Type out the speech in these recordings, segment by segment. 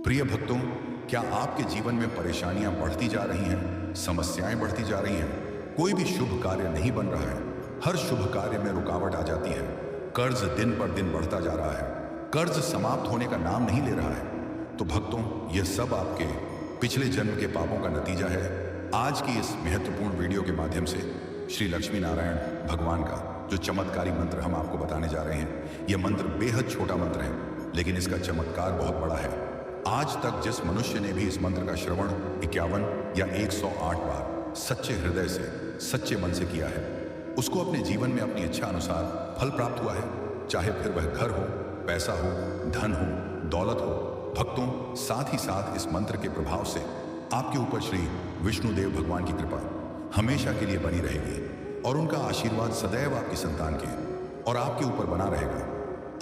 प्रिय भक्तों, क्या आपके जीवन में परेशानियां बढ़ती जा रही हैं, समस्याएं बढ़ती जा रही हैं, कोई भी शुभ कार्य नहीं बन रहा है, हर शुभ कार्य में रुकावट आ जाती है, कर्ज दिन पर दिन बढ़ता जा रहा है, कर्ज समाप्त होने का नाम नहीं ले रहा है, तो भक्तों, यह सब आपके पिछले जन्म के पापों का नतीजा है। आज की इस महत्वपूर्ण वीडियो के माध्यम से श्री लक्ष्मी नारायण भगवान का जो चमत्कारी मंत्र हम आपको बताने जा रहे हैं, यह मंत्र बेहद छोटा मंत्र है, लेकिन इसका चमत्कार बहुत बड़ा है। आज तक जिस मनुष्य ने भी इस मंत्र का श्रवण 51 या 108 बार सच्चे हृदय से, सच्चे मन से किया है, उसको अपने जीवन में अपनी इच्छा अनुसार फल प्राप्त हुआ है। चाहे फिर वह घर हो, पैसा हो, धन हो, दौलत हो। भक्तों, साथ ही साथ इस मंत्र के प्रभाव से आपके ऊपर श्री विष्णुदेव भगवान की कृपा हमेशा के लिए बनी रहेगी और उनका आशीर्वाद सदैव आपकी संतान के और आपके ऊपर बना रहेगा।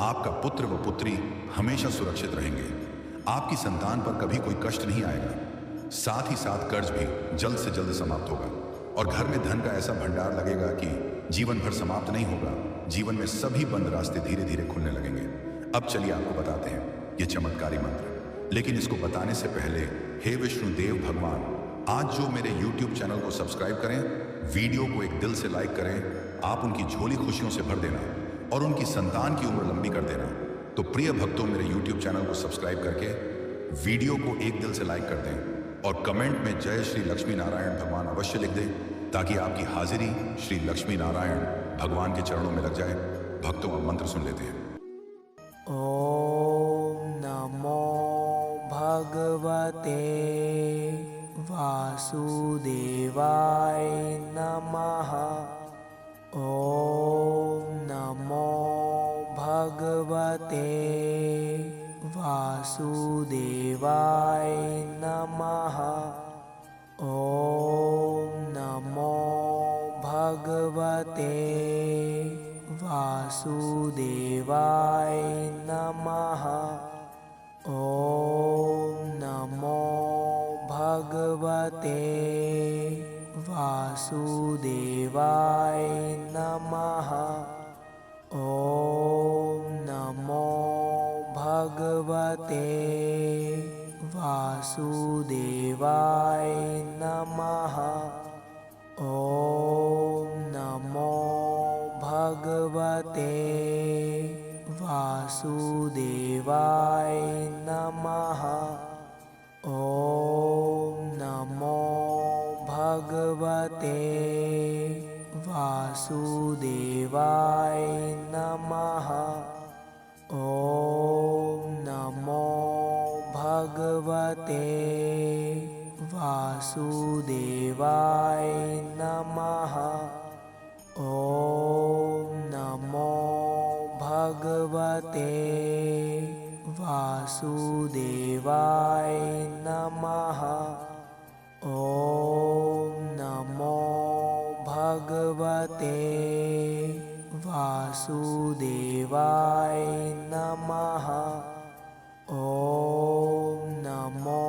आपका पुत्र व पुत्री हमेशा सुरक्षित रहेंगे, आपकी संतान पर कभी कोई कष्ट नहीं आएगा। साथ ही साथ कर्ज भी जल्द से जल्द समाप्त होगा और घर में धन का ऐसा भंडार लगेगा कि जीवन भर समाप्त नहीं होगा। जीवन में सभी बंद रास्ते धीरे धीरे खुलने लगेंगे। अब चलिए आपको बताते हैं ये चमत्कारी मंत्र, लेकिन इसको बताने से पहले हे विष्णुदेव भगवान, आज जो मेरे YouTube चैनल को सब्सक्राइब करें, वीडियो को एक दिल से लाइक करें, आप उनकी झोली खुशियों से भर देना और उनकी संतान की उम्र लंबी कर देना। तो प्रिय भक्तों, मेरे YouTube चैनल को सब्सक्राइब करके वीडियो को एक दिल से लाइक कर दें और कमेंट में जय श्री लक्ष्मी नारायण भगवान अवश्य लिख दें, ताकि आपकी हाजिरी श्री लक्ष्मी नारायण भगवान के चरणों में लग जाए। भक्तों, अब मंत्र सुन लेते हैं। ॐ नमो भगवते वासुदेवाय नमः। ॐ नमो भगवते वासुदेवाय नमः। ॐ नमो भगवते वासुदेवाय नमः। ॐ नमो भगवते वासुदेवाय नमः। ॐ नमो भगवते वासुदेवाय नमः। ॐ नमो भगवते वासुदेवाय नमः। ॐ नमो भगवते वासुदेवाय नमः। ॐ नमो भगवते वासुदेवाय नमः। ॐ नमो भगवते वासुदेवाय नमः। ॐ नमो भगवते वासुदेवाय नमः। ॐ नमो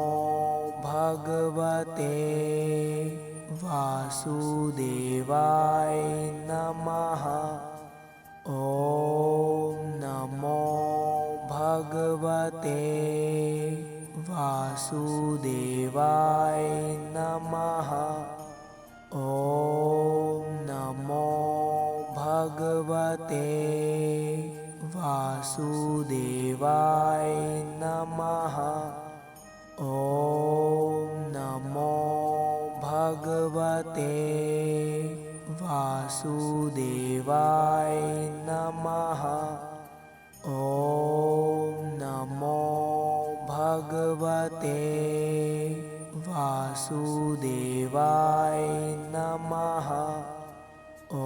भगवते वासुदेवाय नमः। ॐ नमो भगवते वासुदेवाय नमः। ॐ नमो भगवते वासुदेवाय नमः। ॐ नमो भगवते वासुदेवाय नमः। ॐ नमो भगवते वासुदेवाय नमः। ॐ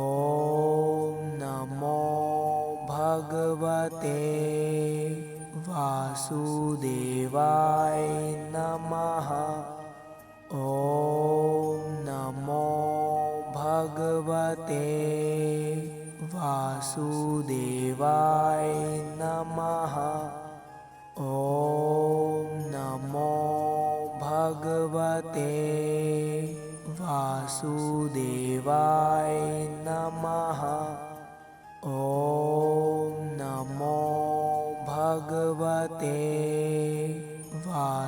नमो भगवते वासुदेवाय नमः। ॐ नमो भगवते वासुदेवाय नमः। ॐ नमो भगवते वासुदेवाय नमः। ॐ नमो भगवते वासुदेवाय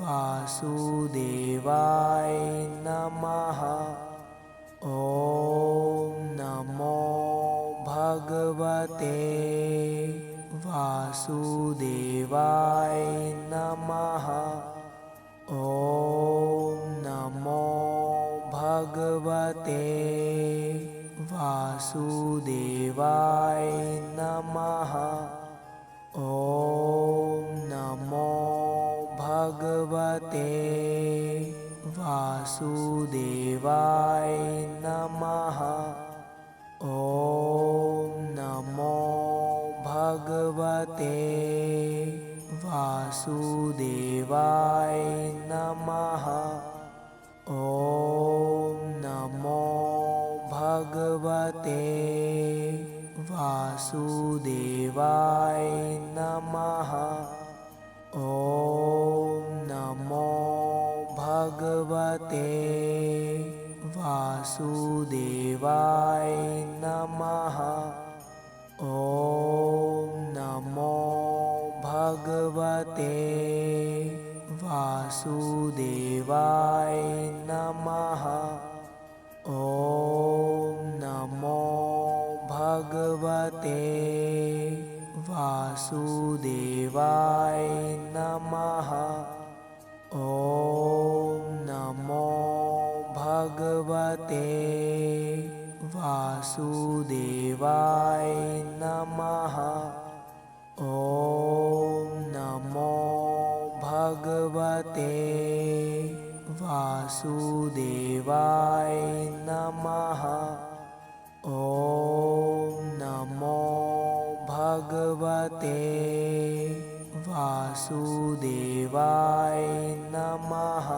वासुदेवाय नमः। ॐ नमो भगवते वासुदेवाय नमः। ॐ नमो भगवते वासुदेवाय नमः। ॐ नमो भगवते वासुदेवाय नमः। ॐ नमो भगवते वासुदेवाय नमः। ॐ नमो भगवते वासुदेवाय नमः। ॐ नमो भगवते वासुदेवाय नमः। ॐ नमो भगवते वासुदेवाय नमः। ॐ नमो भगवते वासुदेवाय नमः। ॐ नमो भगवते वासुदेवाय नमः। ॐ नमो भगवते वासुदेवाय नमः। ॐ नमो भगवते वासुदेवाय नमः।